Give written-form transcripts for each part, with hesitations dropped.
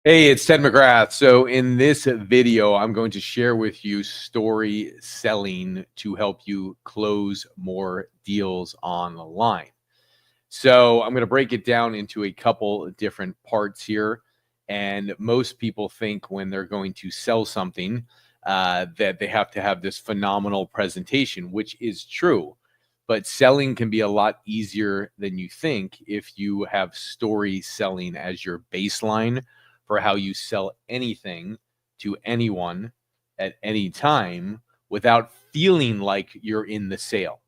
Hey, it's Ted McGrath. So in this video, I'm going to share with you story selling to help you close more deals online. So I'm going to break it down into a couple different parts here. And most people think when they're going to sell something that they have to have this phenomenal presentation, which is true. But selling can be a lot easier than you think if you have story selling as your baseline for how you sell anything to anyone at any time without feeling like you're in the sale.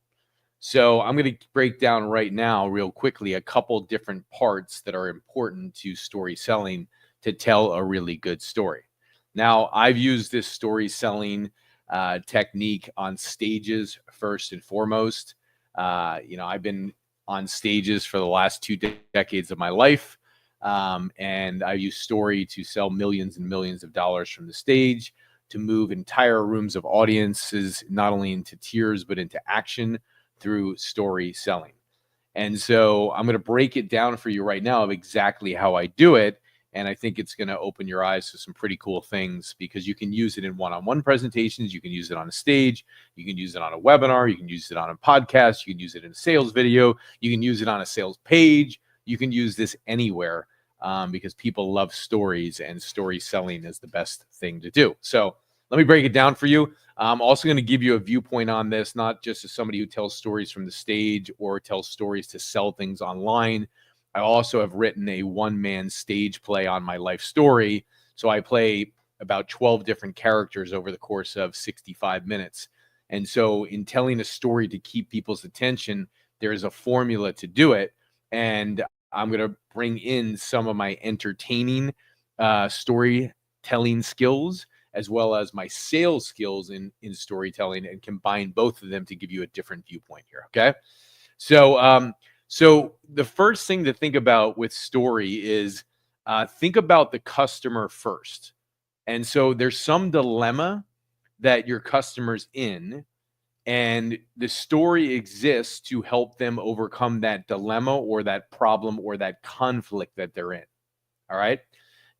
So I'm going to break down right now, real quickly, a couple different parts that are important to story selling to tell a really good story. Now, I've used this story selling technique on stages first and foremost. I've been on stages for the last two decades of my life. And I use story to sell millions and millions of dollars from the stage, to move entire rooms of audiences, not only into tears, but into action through story selling. And so I'm going to break it down for you right now of exactly how I do it. And I think it's going to open your eyes to some pretty cool things, because you can use it in one-on-one presentations. You can use it on a stage. You can use it on a webinar. You can use it on a podcast. You can use it in a sales video. You can use it on a sales page. You can use this anywhere because people love stories, and story selling is the best thing to do. So let me break it down for you. I'm also going to give you a viewpoint on this, not just as somebody who tells stories from the stage or tells stories to sell things online. I also have written a one-man stage play on my life story. So I play about 12 different characters over the course of 65 minutes. And so in telling a story to keep people's attention, there is a formula to do it. And I'm going to bring in some of my entertaining storytelling skills, as well as my sales skills in storytelling, and combine both of them to give you a different viewpoint here. Okay. So the first thing to think about with story is think about the customer first. And so there's some dilemma that your customer's in, and the story exists to help them overcome that dilemma or that problem or that conflict that they're in. All right.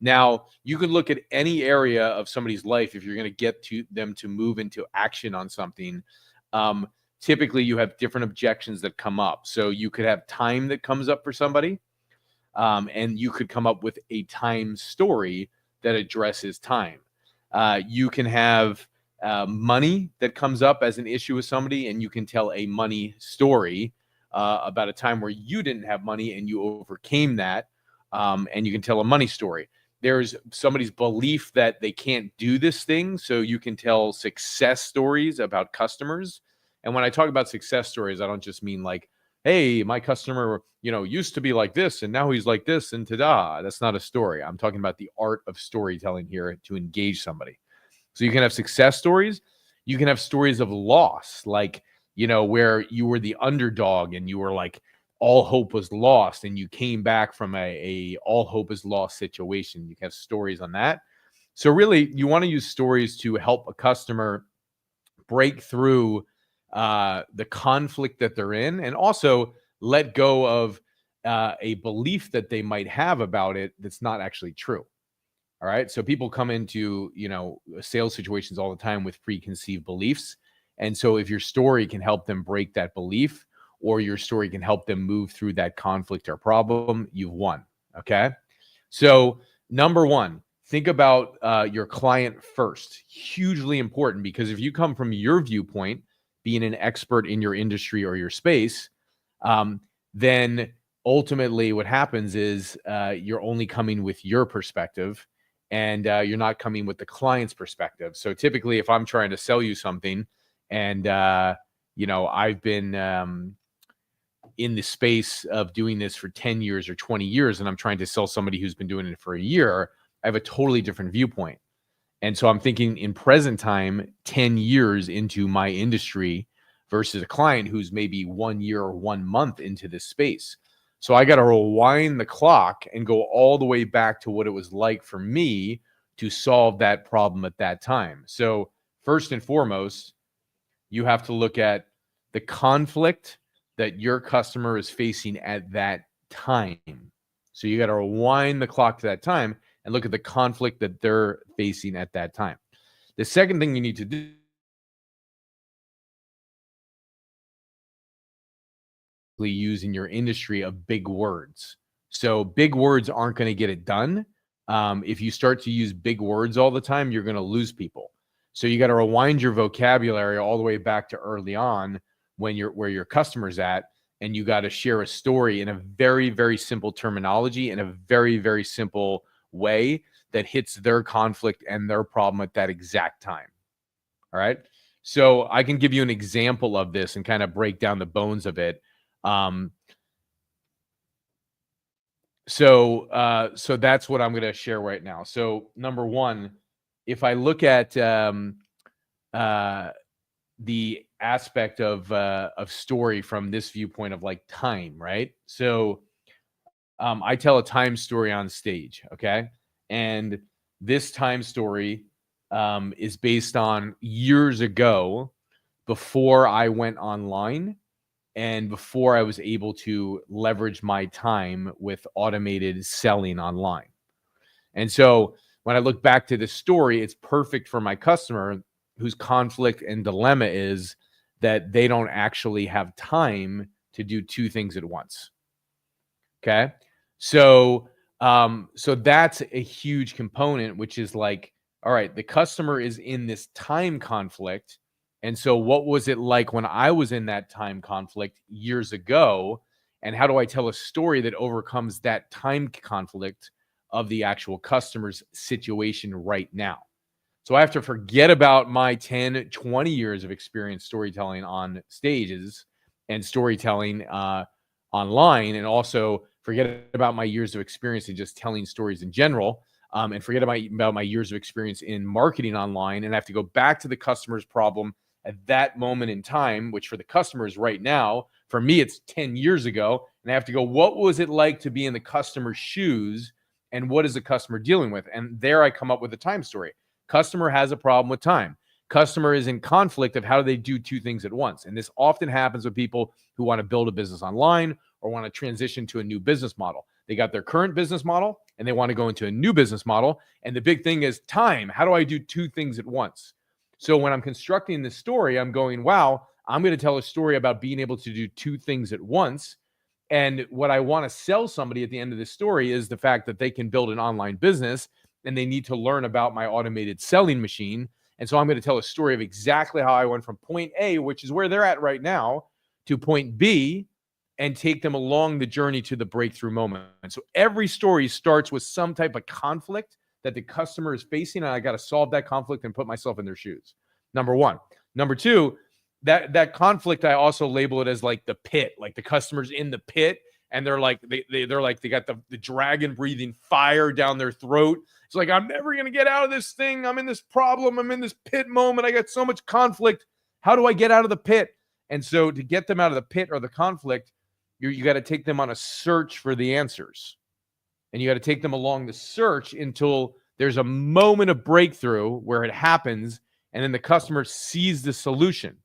Now, you can look at any area of somebody's life if you're going to get to them to move into action on something. Typically, you have different objections that come up. So you could have time that comes up for somebody, and you could come up with a time story that addresses time. You can have money that comes up as an issue with somebody, and you can tell a money story about a time where you didn't have money and you overcame that, and you can tell a money story. There's somebody's belief that they can't do this thing, so you can tell success stories about customers. And when I talk about success stories, I don't just mean like, hey, my customer, used to be like this and now he's like this and ta-da. That's not a story. I'm talking about the art of storytelling here to engage somebody. So you can have success stories. You can have stories of loss, like, where you were the underdog and you were like, all hope was lost, and you came back from a all hope is lost situation. You can have stories on that. So really, you want to use stories to help a customer break through the conflict that they're in, and also let go of a belief that they might have about it that's not actually true. All right. So people come into, sales situations all the time with preconceived beliefs. And so if your story can help them break that belief, or your story can help them move through that conflict or problem, you've won. Okay. So number one, think about your client first. Hugely important, because if you come from your viewpoint, being an expert in your industry or your space, then ultimately what happens is you're only coming with your perspective, and you're not coming with the client's perspective. So typically, if I'm trying to sell you something, and I've been in the space of doing this for 10 years or 20 years, and I'm trying to sell somebody who's been doing it for a year, I have a totally different viewpoint. And so I'm thinking in present time, 10 years into my industry versus a client who's maybe 1 year or 1 month into this space. So I got to rewind the clock and go all the way back to what it was like for me to solve that problem at that time. So first and foremost, you have to look at the conflict that your customer is facing at that time. So you got to rewind the clock to that time. and look at the conflict that they're facing at that time. The second thing you need to do, use in your industry, of big words. So big words aren't going to get it done. If you start to use big words all the time, you're going to lose people. So you got to rewind your vocabulary all the way back to early on when you're where your customer's at, and you got to share a story in a very, very simple terminology, in a very, very simple way that hits their conflict and their problem at that exact time. All right. So I can give you an example of this and kind of break down the bones of it. Um, so that's what I'm going to share right now. So number one, if I look at uh, the aspect of story from this viewpoint of like time, right? So I tell a time story on stage, okay, and this time story is based on years ago, before I went online and before I was able to leverage my time with automated selling online. And so when I look back to this story, it's perfect for my customer whose conflict and dilemma is that they don't actually have time to do two things at once. Okay. So that's a huge component, which is like, all right, the customer is in this time conflict. And so what was it like when I was in that time conflict years ago? And how do I tell a story that overcomes that time conflict of the actual customer's situation right now? So I have to forget about my 10, 20 years of experience storytelling on stages and storytelling online, and also forget about my years of experience in just telling stories in general, and forget about my years of experience in marketing online. And I have to go back to the customer's problem at that moment in time, which for the customers right now, for me, it's 10 years ago. And I have to go, what was it like to be in the customer's shoes? And what is the customer dealing with? And there I come up with a time story. Customer has a problem with time. Customer is in conflict of how do they do two things at once. And this often happens with people who want to build a business online or want to transition to a new business model. They got their current business model and they want to go into a new business model. And the big thing is time. How do I do two things at once? So when I'm constructing this story, I'm going, wow, I'm going to tell a story about being able to do two things at once. And what I want to sell somebody at the end of this story is the fact that they can build an online business and they need to learn about my automated selling machine. And so I'm going to tell a story of exactly how I went from point A, which is where they're at right now, to point B, and take them along the journey to the breakthrough moment. And so every story starts with some type of conflict that the customer is facing, and I got to solve that conflict and put myself in their shoes. Number one. Number two, that conflict, I also label it as like the pit, like the customer's in the pit and they're like, they're like, they got the dragon breathing fire down their throat. It's like, I'm never going to get out of this thing. I'm in this problem. I'm in this pit moment. I got so much conflict. How do I get out of the pit? And so to get them out of the pit or the conflict, you got to take them on a search for the answers. And you got to take them along the search until there's a moment of breakthrough where it happens. And then the customer sees the solution.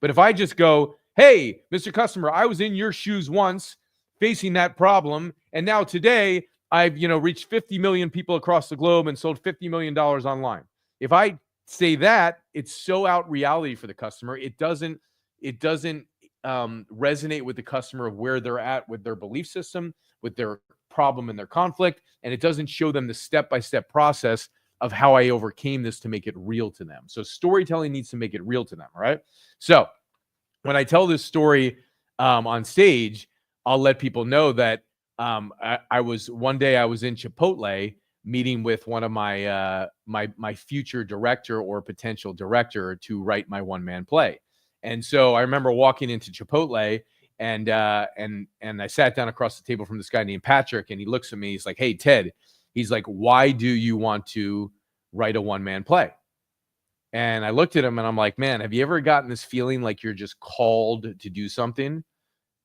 But if I just go, hey, Mr. Customer, I was in your shoes once facing that problem. And now today I've, reached 50 million people across the globe and sold $50 million online. If I say that, it's so out reality for the customer. It doesn't resonate with the customer of where they're at with their belief system, with their problem and their conflict. And it doesn't show them the step-by-step process of how I overcame this to make it real to them. So storytelling needs to make it real to them, right? So when I tell this story on stage, I'll let people know that I was in Chipotle meeting with one of my my future director or potential director to write my one-man play. And so I remember walking into Chipotle and I sat down across the table from this guy named Patrick, and he looks at me. He's like, "Hey, Ted," he's like, "Why do you want to write a one-man play?" And I looked at him and I'm like, "Man, have you ever gotten this feeling like you're just called to do something?"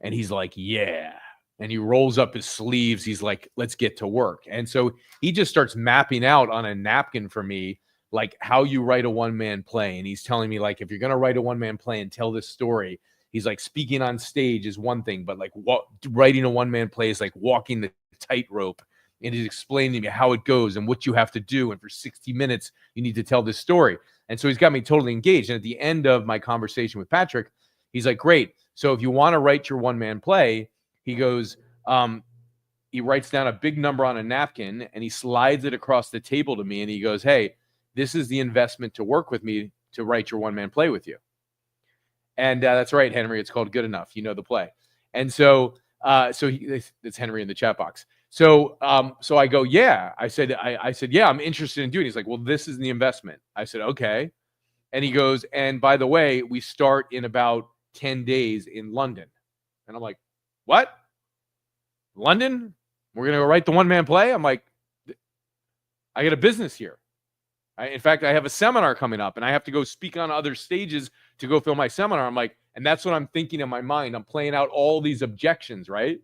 And he's like, "Yeah." And he rolls up his sleeves. He's like, "Let's get to work." And so he just starts mapping out on a napkin for me, like how you write a one-man play. And he's telling me, like, if you're going to write a one-man play and tell this story, he's like, speaking on stage is one thing, but like writing a one-man play is like walking the tightrope And he's explaining to me how it goes and what you have to do. And for 60 minutes, you need to tell this story. And so he's got me totally engaged. And at the end of my conversation with Patrick, he's like, great. So if you want to write your one-man play, he goes, he writes down a big number on a napkin and he slides it across the table to me. And he goes, hey, this is the investment to work with me to write your one-man play with you. And that's right, Henry. It's called Good Enough. You know the play. And so, it's Henry in the chat box. So I go, yeah. I said, yeah, I'm interested in doing it. He's like, well, this is the investment. I said, okay. And he goes, and by the way, we start in about 10 days in London. And I'm like, what? London? We're going to go write the one-man play? I'm like, I got a business here. In fact, I have a seminar coming up and I have to go speak on other stages to go film my seminar. I'm like, and that's what I'm thinking in my mind. I'm playing out all these objections, right?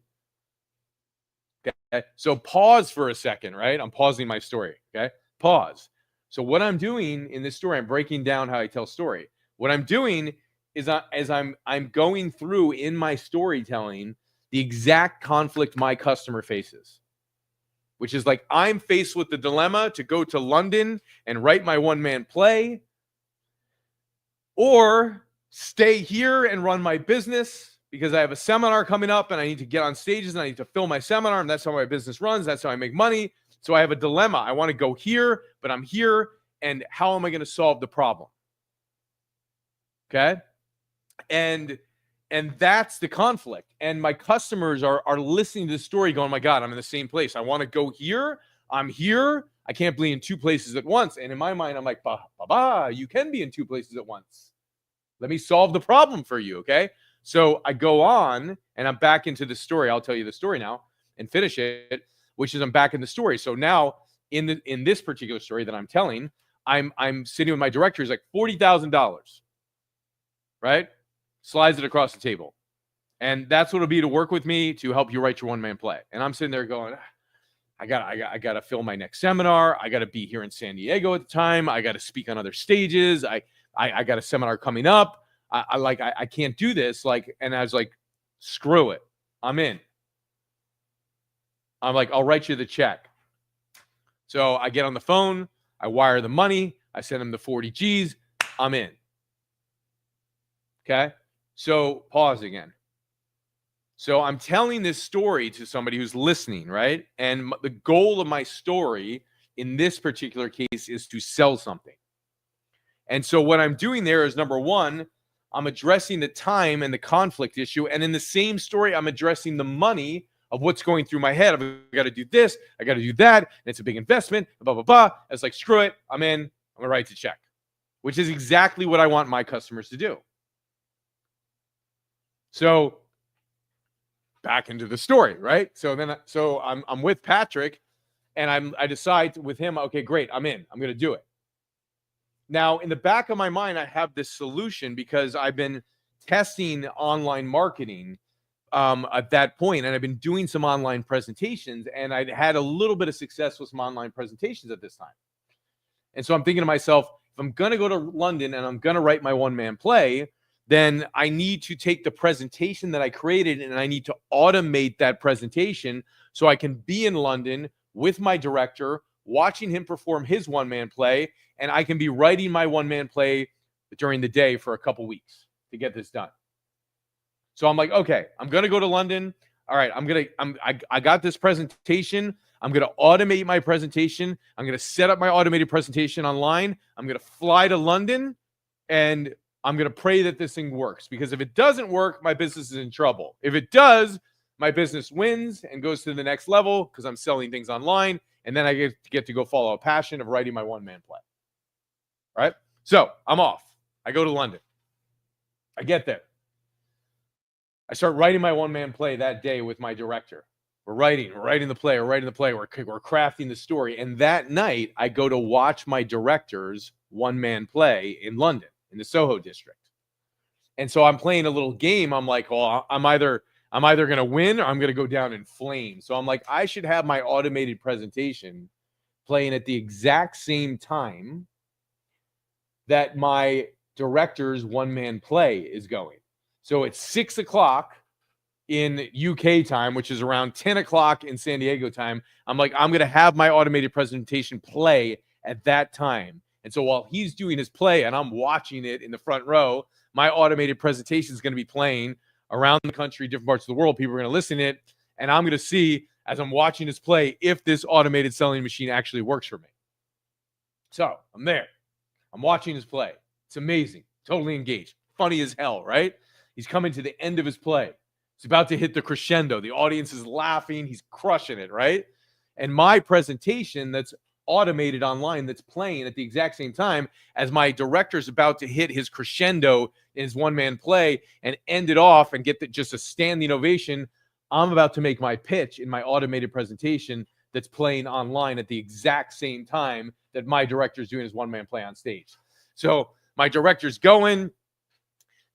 Okay. So pause for a second, right? I'm pausing my story. Okay. Pause. So what I'm doing in this story, I'm breaking down how I tell story. What I'm doing is as I'm going through in my storytelling the exact conflict my customer faces, which is like, I'm faced with the dilemma to go to London and write my one-man play or stay here and run my business because I have a seminar coming up and I need to get on stages and I need to film my seminar, and that's how my business runs. That's how I make money. So I have a dilemma. I want to go here, but I'm here. And how am I going to solve the problem? Okay. And that's the conflict. And my customers are listening to the story going, my God, I'm in the same place. I want to go here. I'm here. I can't be in two places at once. And in my mind, I'm like, you can be in two places at once. Let me solve the problem for you. Okay. So I go on and I'm back into the story. I'll tell you the story now and finish it, which is I'm back in the story. So now in this particular story that I'm telling, I'm sitting with my director. He's like $40,000, right? Slides it across the table. And that's what it'll be to work with me to help you write your one-man play. And I'm sitting there going, I got to film my next seminar. I got to be here in San Diego at the time. I got to speak on other stages. I got a seminar coming up. I can't do this. And I was like, screw it. I'm in. I'm like, I'll write you the check. So I get on the phone. I wire the money. I send him the 40 G's. I'm in. Okay. So pause again. So I'm telling this story to somebody who's listening, right? And the goal of my story in this particular case is to sell something. And so what I'm doing there is, number one, I'm addressing the time and the conflict issue. And in the same story, I'm addressing the money of what's going through my head. I've got to do this. I got to do that. And it's a big investment, blah, blah, blah. It's like, screw it. I'm in. I'm going to write the check, which is exactly what I want my customers to do. So back into the story, right? So I'm with Patrick and I decide with him, okay, great. I'm in. I'm going to do it. Now, in the back of my mind, I have this solution because I've been testing online marketing at that point, and I've been doing some online presentations, and I'd had a little bit of success with some online presentations at this time. And so I'm thinking to myself, if I'm going to go to London and I'm going to write my one-man play, then I need to take the presentation that I created and I need to automate that presentation so I can be in London with my director, watching him perform his one-man play, and I can be writing my one-man play during the day for a couple weeks to get this done. So I'm like, okay, I'm going to go to London. All right, I got this presentation. I'm going to automate my presentation. I'm going to set up my automated presentation online. I'm going to fly to London and I'm going to pray that this thing works, because if it doesn't work, my business is in trouble. If it does, my business wins and goes to the next level because I'm selling things online. And then I get to go follow a passion of writing my one-man play. All right. So I'm off. I go to London. I get there. I start writing my one-man play that day with my director. We're writing the play. We're crafting the story. And that night, I go to watch my director's one-man play in London, in the Soho district. And so I'm playing a little game. I'm like, well, I'm either going to win or I'm going to go down in flames. So I'm like, I should have my automated presentation playing at the exact same time that my director's one-man play is going. So it's 6 o'clock in UK time, which is around 10 o'clock in San Diego time. I'm like, I'm going to have my automated presentation play at that time. And so while he's doing his play and I'm watching it in the front row, my automated presentation is going to be playing around the country, different parts of the world. People are going to listen to it. And I'm going to see, as I'm watching this play, if this automated selling machine actually works for me. So I'm there. I'm watching his play. It's amazing. Totally engaged. Funny as hell, right? He's coming to the end of his play. He's about to hit the crescendo. The audience is laughing. He's crushing it, right? And my presentation that's automated online that's playing at the exact same time as my director's about to hit his crescendo in his one-man play and end it off and get just a standing ovation. I'm about to make my pitch in my automated presentation that's playing online at the exact same time that my director's doing his one-man play on stage. So my director's going.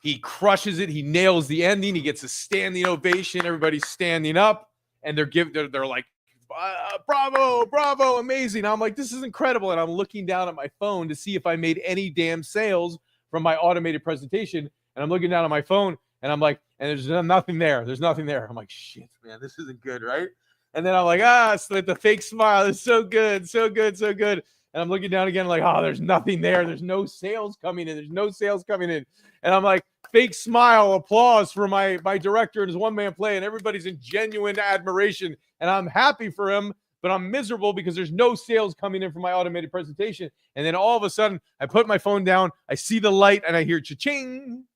He crushes it. He nails the ending. He gets a standing ovation. Everybody's standing up, and they're like, bravo, bravo, amazing. I'm like, this is incredible. And I'm looking down at my phone to see if I made any damn sales from my automated presentation. And I'm looking down at my phone, and I'm like, and there's nothing there. There's nothing there. I'm like, shit, man, this isn't good, right? And then I'm like, it's like the fake smile. It's so good, so good, so good. And I'm looking down again, like, there's nothing there. There's no sales coming in. There's no sales coming in. And I'm like, fake smile, applause for my director and his one-man play. And everybody's in genuine admiration. And I'm happy for him, but I'm miserable because there's no sales coming in from my automated presentation. And then all of a sudden, I put my phone down. I see the light, and I hear cha-ching,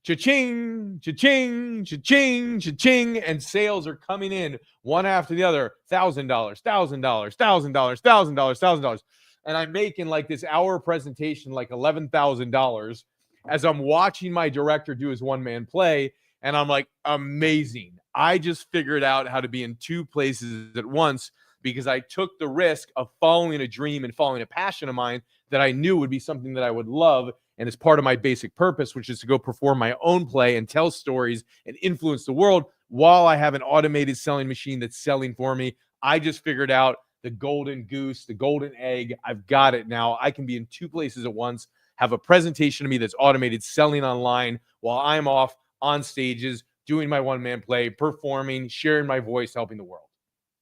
cha-ching, cha-ching, cha-ching, cha-ching, and sales are coming in one after the other. $1,000, $1,000, $1,000, $1,000, $1,000. And I'm making like this hour presentation, like $11,000 as I'm watching my director do his one-man play. And I'm like, amazing. I just figured out how to be in two places at once because I took the risk of following a dream and following a passion of mine that I knew would be something that I would love. And it's part of my basic purpose, which is to go perform my own play and tell stories and influence the world while I have an automated selling machine that's selling for me. I just figured out the golden goose, the golden egg. I've got it now. I can be in two places at once, have a presentation of me that's automated selling online while I'm off on stages, doing my one-man play, performing, sharing my voice, helping the world.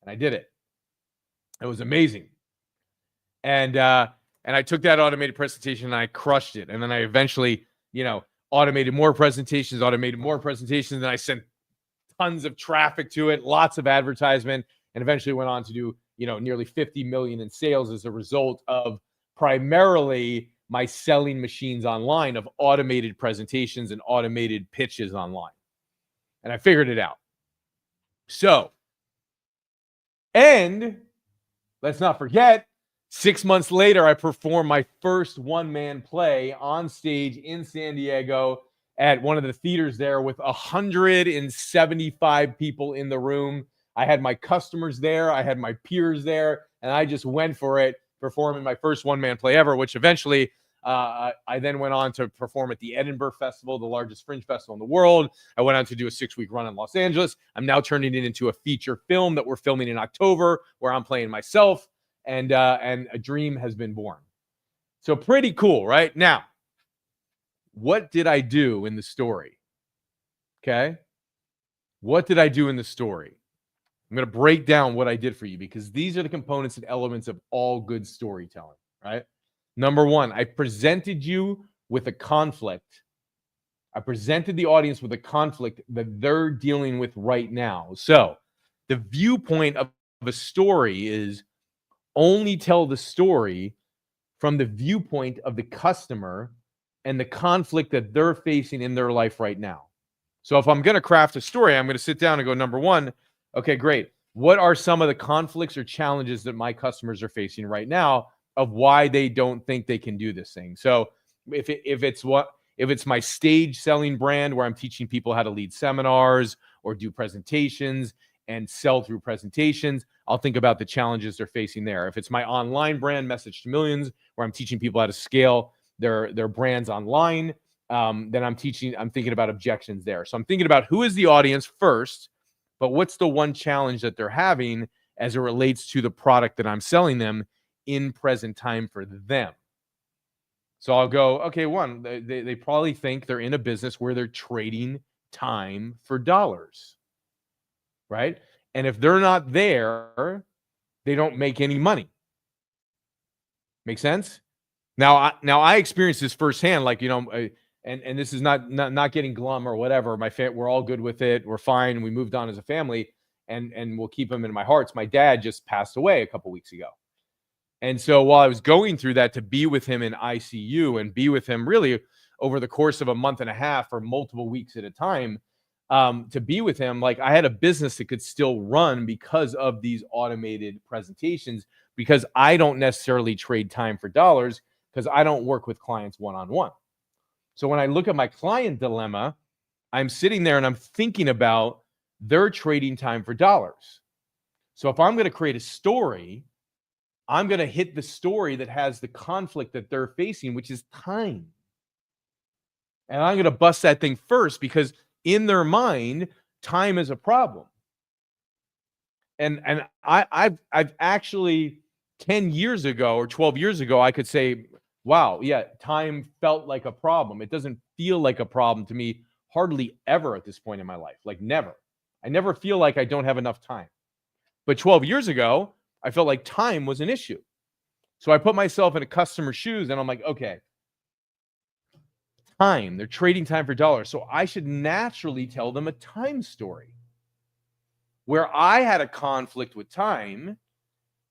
And I did it. It was amazing. And I took that automated presentation and I crushed it. And then I eventually, automated more presentations, and I sent tons of traffic to it, lots of advertisement, and eventually went on to do, nearly 50 million in sales as a result of primarily my selling machines online of automated presentations and automated pitches online. And I figured it out. So, and let's not forget, 6 months later, I performed my first one-man play on stage in San Diego at one of the theaters there with 175 people in the room. I had my customers there. I had my peers there. And I just went for it, performing my first one-man play ever, which eventually I then went on to perform at the Edinburgh Festival, the largest fringe festival in the world. I went on to do a 6-week run in Los Angeles. I'm now turning it into a feature film that we're filming in October where I'm playing myself. And a dream has been born. So pretty cool, right? Now, what did I do in the story? Okay. What did I do in the story? I'm going to break down what I did for you because these are the components and elements of all good storytelling, right? Number one, I presented you with a conflict. I presented the audience with a conflict that they're dealing with right now. So the viewpoint of a story is only tell the story from the viewpoint of the customer and the conflict that they're facing in their life right now. So if I'm going to craft a story, I'm going to sit down and go, number one, okay, great. What are some of the conflicts or challenges that my customers are facing right now of why they don't think they can do this thing? So if it's my stage selling brand where I'm teaching people how to lead seminars or do presentations and sell through presentations, I'll think about the challenges they're facing there. If it's my online brand, Message to Millions, where I'm teaching people how to scale their brands online, then I'm thinking about objections there. So I'm thinking about who is the audience first, but what's the one challenge that they're having as it relates to the product that I'm selling them in present time for them. So I'll go, okay, one, they probably think they're in a business where they're trading time for dollars, right? And if they're not there, they don't make any money. Make sense? Now I experienced this firsthand, like, and this is not getting glum or whatever. We're all good with it. We're fine. We moved on as a family, and we'll keep them in my hearts. My dad just passed away a couple weeks ago. And so while I was going through that, to be with him in ICU and be with him really over the course of a month and a half or multiple weeks at a time, to be with him, like, I had a business that could still run because of these automated presentations, because I don't necessarily trade time for dollars, because I don't work with clients one-on-one. So when I look at my client dilemma, I'm sitting there and I'm thinking about their trading time for dollars. So if I'm going to create a story, I'm going to hit the story that has the conflict that they're facing, which is time. And I'm going to bust that thing first, because in their mind, time is a problem. And I've actually 10 years ago or 12 years ago, I could say, wow, yeah, time felt like a problem. It doesn't feel like a problem to me hardly ever at this point in my life. Like, never. I never feel like I don't have enough time. But 12 years ago, I felt like time was an issue. So I put myself in a customer's shoes and I'm like, okay, time, they're trading time for dollars. So I should naturally tell them a time story where I had a conflict with time.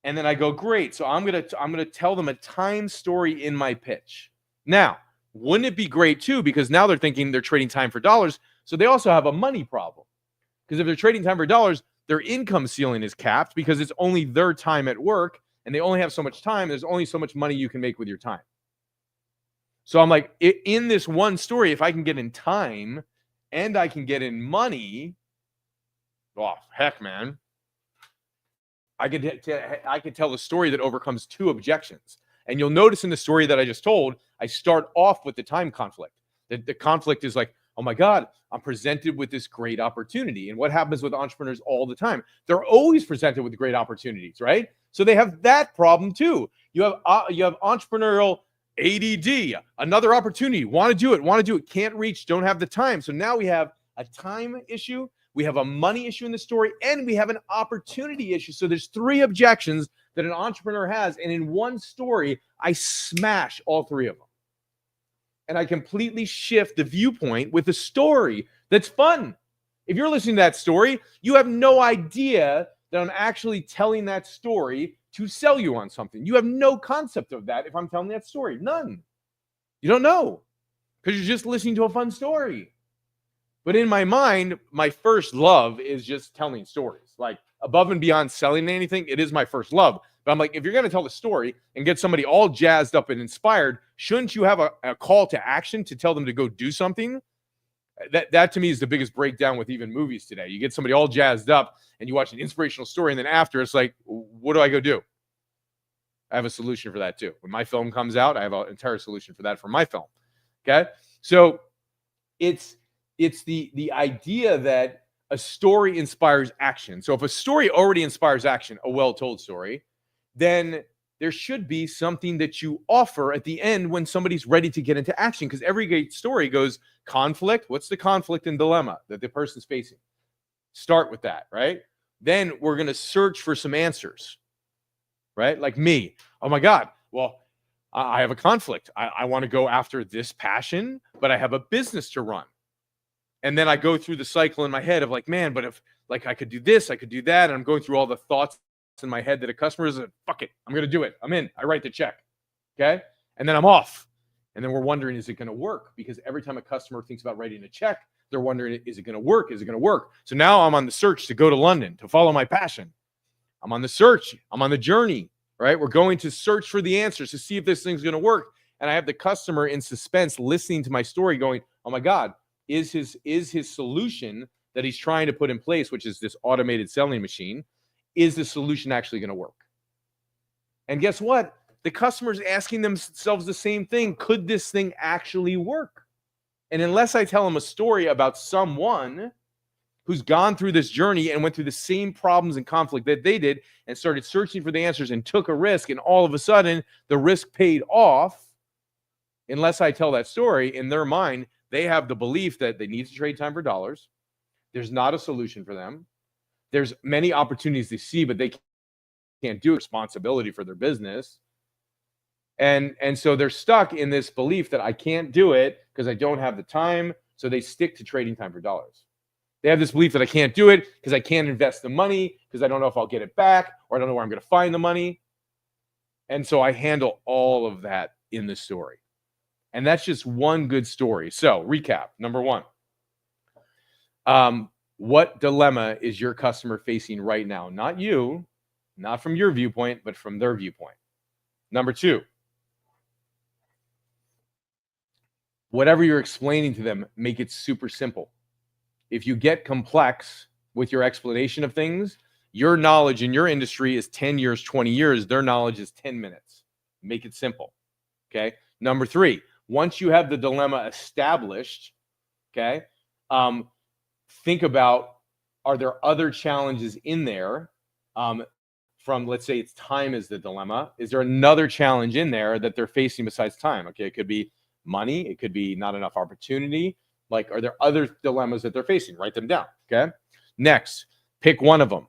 And then I go, great. So I'm gonna tell them a time story in my pitch. Now, wouldn't it be great too? Because now they're thinking they're trading time for dollars. So they also have a money problem. Because if they're trading time for dollars, their income ceiling is capped, because it's only their time at work and they only have so much time. There's only so much money you can make with your time. So I'm like, in this one story, if I can get in time and I can get in money, oh, heck, man. I could tell a story that overcomes two objections. And you'll notice in the story that I just told, I start off with the time conflict. The conflict is like, oh my God, I'm presented with this great opportunity. And what happens with entrepreneurs all the time? They're always presented with great opportunities, right? So they have that problem too. You have entrepreneurial ADD, another opportunity, want to do it, can't reach, don't have the time. So now we have a time issue, we have a money issue in the story, and we have an opportunity issue. So there's three objections that an entrepreneur has. And in one story, I smash all three of them. And I completely shift the viewpoint with a story that's fun. If you're listening to that story, you have no idea that I'm actually telling that story to sell you on something. You have no concept of that if I'm telling that story. None. You don't know, because you're just listening to a fun story. But in my mind, my first love is just telling stories. Like, above and beyond selling anything, it is my first love. But I'm like, if you're going to tell the story and get somebody all jazzed up and inspired, shouldn't you have a call to action to tell them to go do something? That to me is the biggest breakdown with even movies today. You get somebody all jazzed up and you watch an inspirational story, and then after, it's like, what do I go do? I have a solution for that too. When my film comes out, I have an entire solution for that for my film. Okay? So it's the idea that a story inspires action. So if a story already inspires action, a well-told story, then there should be something that you offer at the end when somebody's ready to get into action. Because every great story goes conflict. What's the conflict and dilemma that the person's facing? Start with that, right? Then we're going to search for some answers, right? Like me. Oh my God. Well, I have a conflict. I want to go after this passion, but I have a business to run. And then I go through the cycle in my head of like, man, but if like I could do this, I could do that. And I'm going through all the thoughts in my head that a customer is, fuck it, I'm going to do it. I'm in. I write the check. Okay. And then I'm off. And then we're wondering, is it going to work? Because every time a customer thinks about writing a check, they're wondering, is it going to work? Is it going to work? So now I'm on the search to go to London to follow my passion. I'm on the search. I'm on the journey, right? We're going to search for the answers to see if this thing's going to work. And I have the customer in suspense listening to my story going, oh my God, is his solution that he's trying to put in place, which is this automated selling machine, is the solution actually going to work? And guess what? The customer's asking themselves the same thing. Could this thing actually work? And unless I tell them a story about someone who's gone through this journey and went through the same problems and conflict that they did and started searching for the answers and took a risk, and all of a sudden the risk paid off, unless I tell that story, in their mind, They have the belief that they need to trade time for dollars. There's not a solution for them. There's many opportunities they see, but they can't do responsibility for their business. And so they're stuck in this belief that I can't do it because I don't have the time. So they stick to trading time for dollars. They have this belief that I can't do it because I can't invest the money because I don't know if I'll get it back, or I don't know where I'm going to find the money. And so I handle all of that in the story. And that's just one good story. So recap, number one. What dilemma is your customer facing right now? Not you, not from your viewpoint, but from their viewpoint. Number two, whatever you're explaining to them, make it super simple. If you get complex with your explanation of things, your knowledge in your industry is 10 years, 20 years. Their knowledge is 10 minutes. Make it simple. Okay. Number three, once you have the dilemma established, okay, think about, are there other challenges in there? From, let's say it's time is the dilemma. Is there another challenge in there that they're facing besides time? Okay, it could be money. It could be not enough opportunity. Like, are there other dilemmas that they're facing? Write them down, okay? Next, pick one of them.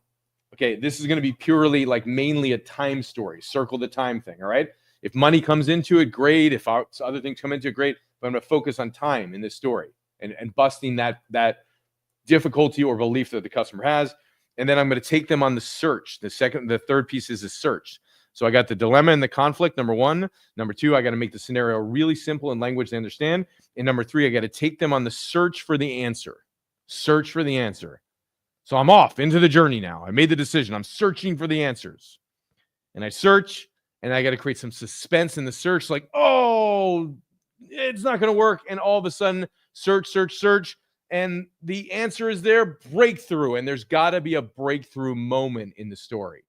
Okay, this is going to be purely like mainly a time story. Circle the time thing, all right? If money comes into it, great. If other things come into it, great. But I'm going to focus on time in this story and busting that difficulty or belief that the customer has. And then I'm going to take them on the search. The third piece is the search. So I got the dilemma and the conflict, number one. Number two, I got to make the scenario really simple in language they understand. And number three, I got to take them on the search for the answer. Search for the answer. So I'm off into the journey now. I made the decision. I'm searching for the answers. And I search, and I got to create some suspense in the search, like, oh, it's not going to work. And all of a sudden, search. And the answer is there, breakthrough. And there's got to be a breakthrough moment in the story.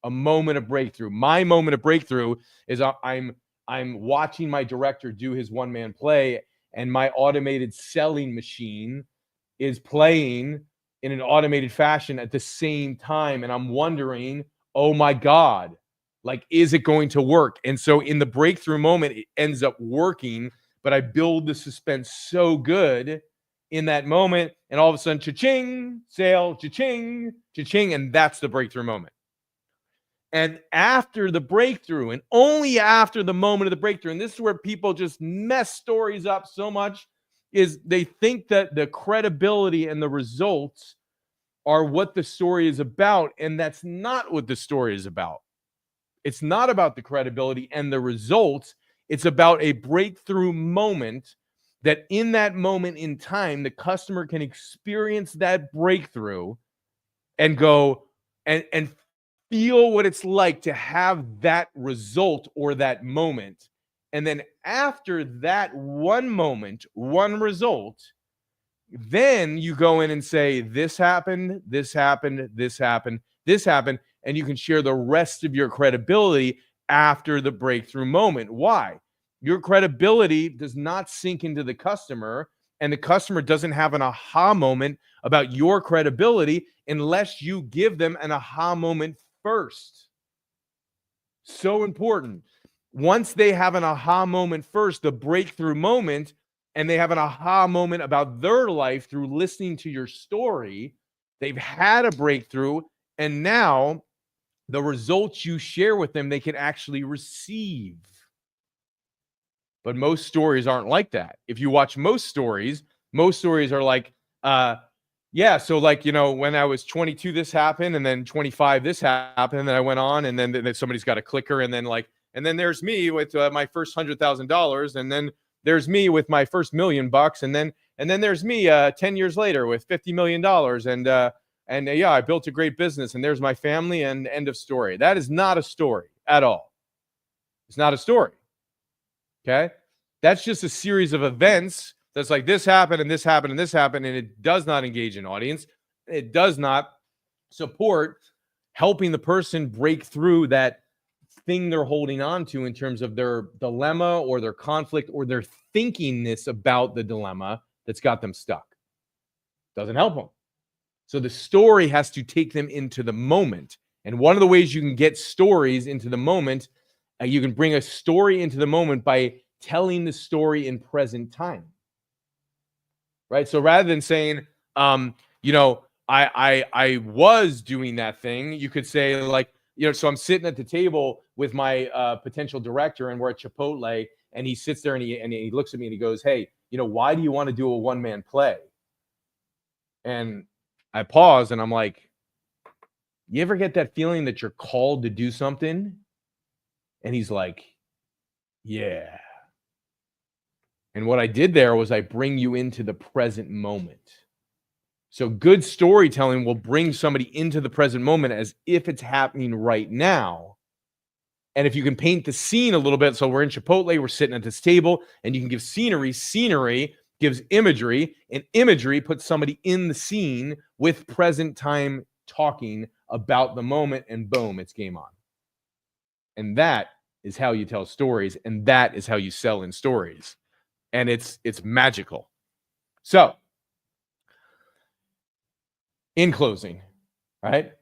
A moment of breakthrough. My moment of breakthrough is I'm watching my director do his one-man play, and my automated selling machine is playing in an automated fashion at the same time. And I'm wondering, oh my God, like, is it going to work? And so in the breakthrough moment, it ends up working, but I build the suspense so good in that moment. And all of a sudden, cha-ching, sale, cha-ching, cha-ching. And that's the breakthrough moment. And after the breakthrough, and only after the moment of the breakthrough, and this is where people just mess stories up so much, is they think that the credibility and the results are what the story is about. And that's not what the story is about. It's not about the credibility and the results. It's about a breakthrough moment that in that moment in time, the customer can experience that breakthrough and go and feel what it's like to have that result or that moment. And then after that one moment, one result, then you go in and say, this happened, this happened, this happened, this happened, and you can share the rest of your credibility after the breakthrough moment. Why? Your credibility does not sink into the customer, and the customer doesn't have an aha moment about your credibility unless you give them an aha moment first. So important. Once they have an aha moment first, the breakthrough moment, and they have an aha moment about their life through listening to your story, they've had a breakthrough, and now the results you share with them, they can actually receive. But most stories aren't like that. If you watch most stories are like, yeah, so like, you know, when I was 22, this happened, and then 25, this happened, and then I went on, and then somebody's got a clicker, and then there's me with my first $100,000, and then there's me with my first $1 million, and then there's me 10 years later with $50 million, and yeah, I built a great business, and there's my family, and end of story. That is not a story at all. It's not a story. Okay? That's just a series of events that's like, this happened, and this happened, and this happened, and it does not engage an audience. It does not support helping the person break through that thing they're holding on to in terms of their dilemma or their conflict or their thinkingness about the dilemma that's got them stuck. Doesn't help them. So the story has to take them into the moment. And one of the ways you can get stories into the moment, you can bring a story into the moment by telling the story in present time. right? So rather than saying, you know, I was doing that thing, you could say like, you know, so I'm sitting at the table with my potential director, and we're at Chipotle, and he sits there and he looks at me and he goes, "Hey, you know, why do you want to do a one-man play?" And I pause and I'm like, "You ever get that feeling that you're called to do something?" And he's like, "Yeah." And what I did there was I bring you into the present moment. So good storytelling will bring somebody into the present moment as if it's happening right now. And if you can paint the scene a little bit, so we're in Chipotle, we're sitting at this table, and you can give scenery. Scenery gives imagery, and imagery puts somebody in the scene with present time talking about the moment, and boom, it's game on. And that is how you tell stories, and that is how you sell in stories. And it's magical. So, in closing, right?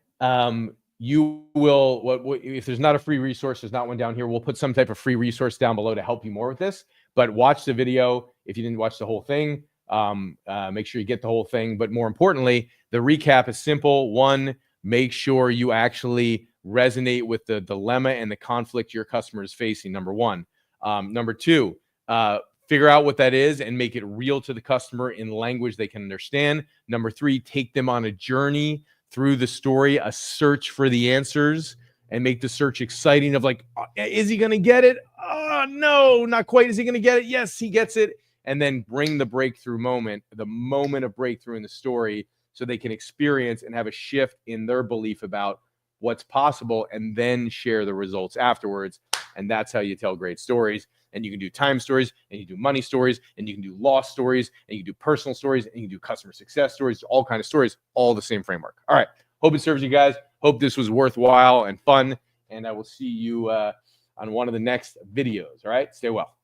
You will what if there's not a free resource, there's not one down here. We'll put some type of free resource down below to help you more with this. But watch the video if you didn't watch the whole thing. Make sure you get the whole thing. But more importantly, the recap is simple. One, make sure you actually resonate with the dilemma and the conflict your customer is facing. Number one. Number two, figure out what that is and make it real to the customer in language they can understand. Number three, take them on a journey through the story, a search for the answers, and make the search exciting of like, is he going to get it? Oh, no, not quite. Is he going to get it? Yes, he gets it. And then bring the breakthrough moment, the moment of breakthrough in the story, so they can experience and have a shift in their belief about what's possible, and then share the results afterwards. And that's how you tell great stories. And you can do time stories, and you do money stories, and you can do loss stories, and you can do personal stories, and you can do customer success stories, all kinds of stories, all the same framework. All right. Hope it serves you guys. Hope this was worthwhile and fun. And I will see you on one of the next videos. All right. Stay well.